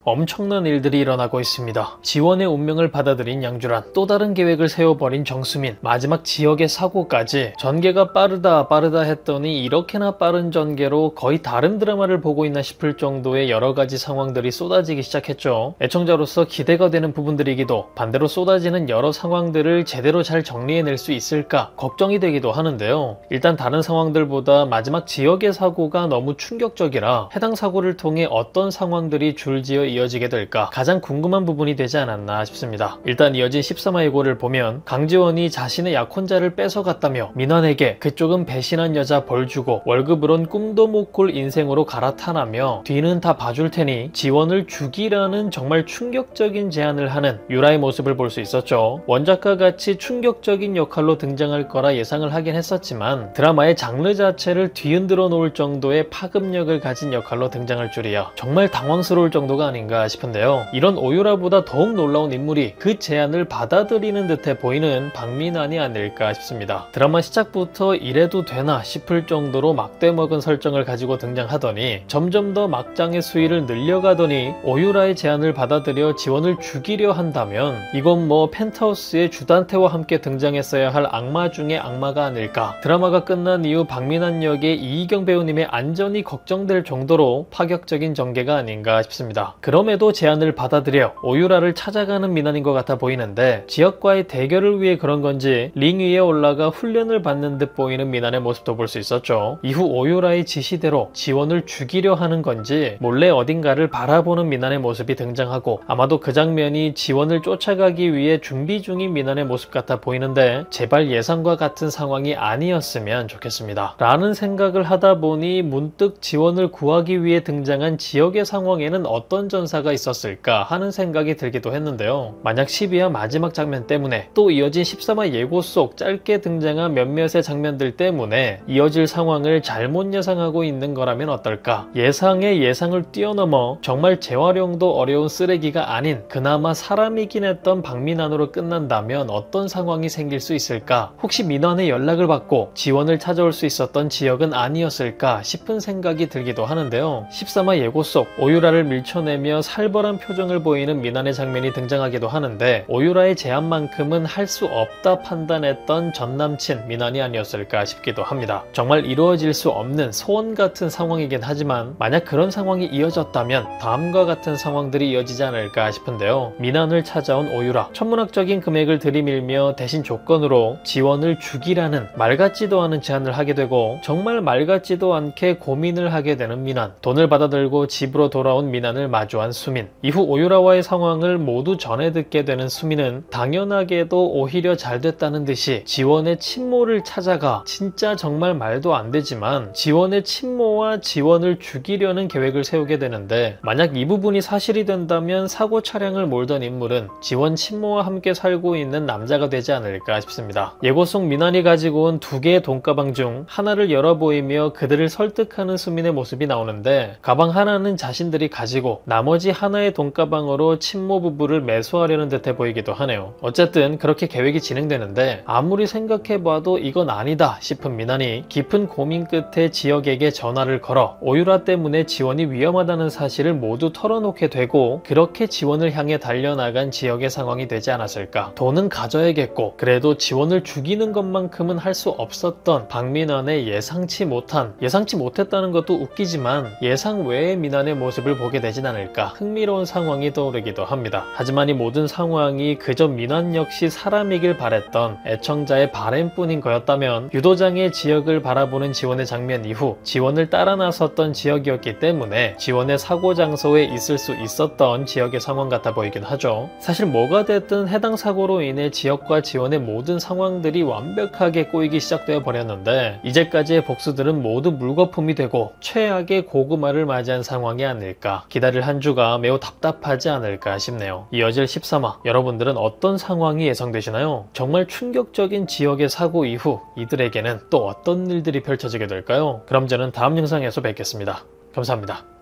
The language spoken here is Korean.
엄청난 일들이 일어나고 있습니다. 지원의 운명을 받아들인 양주란, 또 다른 계획을 세워버린 정수민, 마지막 지역의 사고까지. 전개가 빠르다 했더니 이렇게나 빠른 전개로 거의 다른 드라마를 보고 있나 싶을 정도의 여러가지 상황들이 쏟아지기 시작했죠. 애청자로서 기대가 되는 부분들이기도, 반대로 쏟아지는 여러 상황들을 제대로 잘 정리해낼 수 있을까 걱정이 되기도 하는데요. 일단 다른 상황들보다 마지막 지역의 사고가 너무 충격적이라 해당 사고를 통해 어떤 상황들이 줄지어 이어지게 될까 가장 궁금한 부분이 되지 않았나 싶습니다. 일단 이어진 13화 예고를 보면 강지원이 자신의 약혼자를 뺏어갔다며 민환에게 그쪽은 배신한 여자 벌 주고 월급으론 꿈도 못 꿀 인생으로 갈아타라며 뒤는 다 봐줄 테니 지원을 죽이라는 정말 충격적인 제안을 하는 유라의 모습을 볼 수 있었죠. 원작과 같이 충격적인 역할로 등장할 거라 예상을 하긴 했었지만 드라마의 장르 자체를 뒤흔들어 놓을 정도의 파급력을 가진 역할로 등장할 줄이야 정말 당황스러울 정도가 아닌가 싶은데요. 이런 오유라보다 더욱 놀라운 인물이 그 제안을 받아들이는 듯해 보이는 박민환이 아닐까 싶습니다. 드라마 시작부터 이래도 되나 싶을 정도로 막대먹은 설정을 가지고 등장하더니 점점 더 막장의 수위를 늘려가더니 오유라의 제안을 받아들여 지원을 죽이려 한다면 이건 뭐 펜트하우스의 주단태와 함께 등장했어야 할 악마 중의 악마가 아닐까. 드라마가 끝난 이후 박민환 역의 이희경 배우님의 안전이 걱정될 정도로 파격적인 전개가 아닌가 싶습니다. 그럼에도 제안을 받아들여 오유라를 찾아가는 민환인 것 같아 보이는데 지역과의 대결을 위해 그런 건지 링 위에 올라가 훈련을 받는 듯 보이는 민환의 모습도 볼 수 있었죠. 이후 오유라의 지시대로 지원을 죽이려 하는 건지 몰래 어딘가를 바라보는 민환의 모습이 등장하고 아마도 그 장면이 지원을 쫓아가기 위해 준비 중인 민환의 모습 같아 보이는데 제발 예상과 같은 상황이 아니었으면 좋겠습니다. 라는 생각을 하다 보니 문득 지원을 구하기 위해 등장한 지역의 상황에는 어떤 전사가 있었을까 하는 생각이 들기도 했는데요. 만약 12화 마지막 장면 때문에 또 이어진 13화 예고 속 짧게 등장한 몇몇의 장면들 때문에 이어질 상황을 잘못 예상하고 있는 거라면 어떨까. 예상의 예상을 뛰어넘어 정말 재활용도 어려운 쓰레기가 아닌 그나마 사람이긴 했던 박민환으로 끝난다면 어떤 상황이 생길 수 있을까. 혹시 민환의 연락을 받고 지원을 찾아올 수 있었던 지역은 아니었을까 싶은 생각이 들기도 하는데요. 13화 예고 속 오유라를 밀쳐내며 살벌한 표정을 보이는 민환의 장면이 등장하기도 하는데 오유라의 제안만큼은 할 수 없다 판단했던 전남친 민환이 아니었을까 싶기도 합니다. 정말 이루어질 수 없는 소원 같은 상황이긴 하지만 만약 그런 상황이 이어졌다면 다음과 같은 상황들이 이어지지 않을까 싶은데요. 민환을 찾아온 오유라, 천문학적인 금액을 들이밀며 대신 조건으로 지원을 죽이라는 말 같지도 않은 제안을 하게 되고 정말 말 같지도 않게 고민을 하게 되는 민환, 돈을 받아들고 집으로 돌아온 민환을 마주한 수민, 이후 오유라와의 상황을 모두 전해 듣게 되는 수민은 당연하게도 오히려 잘 됐다는 듯이 지원의 친모를 찾아가 진짜 정말 말도 안 되지만 지원의 친모와 지원을 죽이려는 계획을 세우게 되는데 만약 이 부분이 사실이 된다면 사고 차량을 몰던 인물은 지원 친모와 함께 살고 있는 남자가 되지 않을까 싶습니다. 예고 속 민환이 가지고 온 두 개의 돈가방 중 하나를 열어 보이며 그들을 설득하는 수민의 모습이 나오는데 가방 하나는 자신들이 가지고 나머지 하나의 돈가방으로 친모 부부를 매수하려는 듯해 보이기도 하네요. 어쨌든 그렇게 계획이 진행되는데 아무리 생각해봐도 이건 아니다 싶은 민환이 깊은 고민 끝에 지역에게 전화를 걸어 오유라 때문에 지원이 위험하다는 사실을 모두 털어놓게 되고 그렇게 지원을 향해 달려나간 지역의 상황이 되지 않았을까. 돈은 가져야겠고 그래도 지원을 죽이는 것만큼은 할 수 없었던 박민환의 예상치 못했다는 것도 웃기지만 예상 외의 민환의 모습을 보게 되진 않을까 흥미로운 상황이 떠오르기도 합니다. 하지만 이 모든 상황이 그저 민환 역시 사람이길 바랬던 애청자의 바램뿐인 거였다면 유도장의 지역을 바라보는 지원의 장면 이후 지원을 따라 나섰던 지역이었기 때문에 지원의 사고 장소에 있을 수 있었던 지역의 상황 같아 보이긴 하죠. 사실 뭐가 됐든 해당 사고로 인해 지역과 지원의 모든 상황들이 완벽하게 꼬이기 시작되어 버렸는데 이제까지의 복수들은 모두 물거품이 되고 최악의 고구마를 맞이한 상황이 아닐까. 기다릴 한 주가 매우 답답하지 않을까 싶네요. 이어질 13화 여러분들은 어떤 상황이 예상되시나요? 정말 충격적인 지역의 사고 이후 이들에게는 또 어떤 일들이 펼쳐지게 될까요? 그럼 저는 다음 영상에서 뵙겠습니다. 감사합니다.